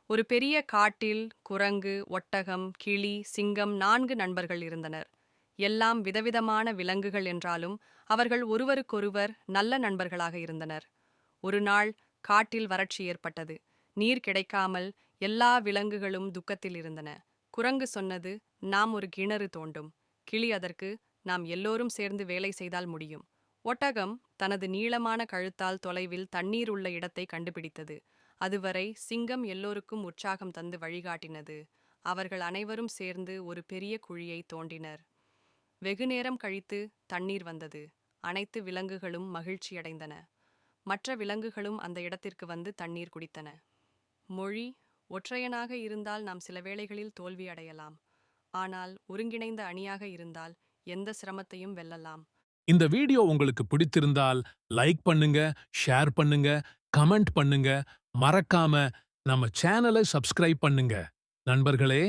ஒரு பெரிய காட்டில் குரங்கு, ஒட்டகம், கிளி, சிங்கம் 4 நண்பர்கள் இருந்தனர். எல்லாம் விதவிதமான விலங்குகள் என்றாலும் அவர்கள் ஒருவருக்கொருவர் நல்ல நண்பர்களாக இருந்தனர். ஒரு நாள் காட்டில் வறட்சி ஏற்பட்டது. நீர் கிடைக்காமல் எல்லா விலங்குகளும் துக்கத்தில் இருந்தன. குரங்கு சொன்னது, நாம் ஒரு கிணறு தோண்டும். கிளி அதற்கு, நாம் எல்லோரும் சேர்ந்து வேலை செய்தால் முடியும். ஒட்டகம் தனது நீளமான கழுத்தால் தொலைவில் தண்ணீர் உள்ள இடத்தை கண்டுபிடித்தது. அதுவரை சிங்கம் எல்லோருக்கும் உற்சாகம் தந்து வழிகாட்டினது. அவர்கள் அனைவரும் சேர்ந்து ஒரு பெரிய குழியை தோண்டினர். வெகுநேரம் கழித்து தண்ணீர் வந்தது. அனைத்து விலங்குகளும் மகிழ்ச்சியடைந்தன. மற்ற விலங்குகளும் அந்த இடத்திற்கு வந்து தண்ணீர் குடித்தன. மொழி: ஒற்றையனாக இருந்தால் நாம் சில வேளைகளில் தோல்வி அடையலாம். ஆனால் ஒருங்கிணைந்த அணியாக இருந்தால் எந்த சிரமத்தையும் வெல்லலாம். இந்த வீடியோ உங்களுக்கு பிடித்திருந்தால் லைக் பண்ணுங்க, ஷேர் பண்ணுங்க, கமெண்ட் பண்ணுங்க, மறக்காம நம்ம சேனலை சப்ஸ்கிரைப் பண்ணுங்க. நண்பர்களே!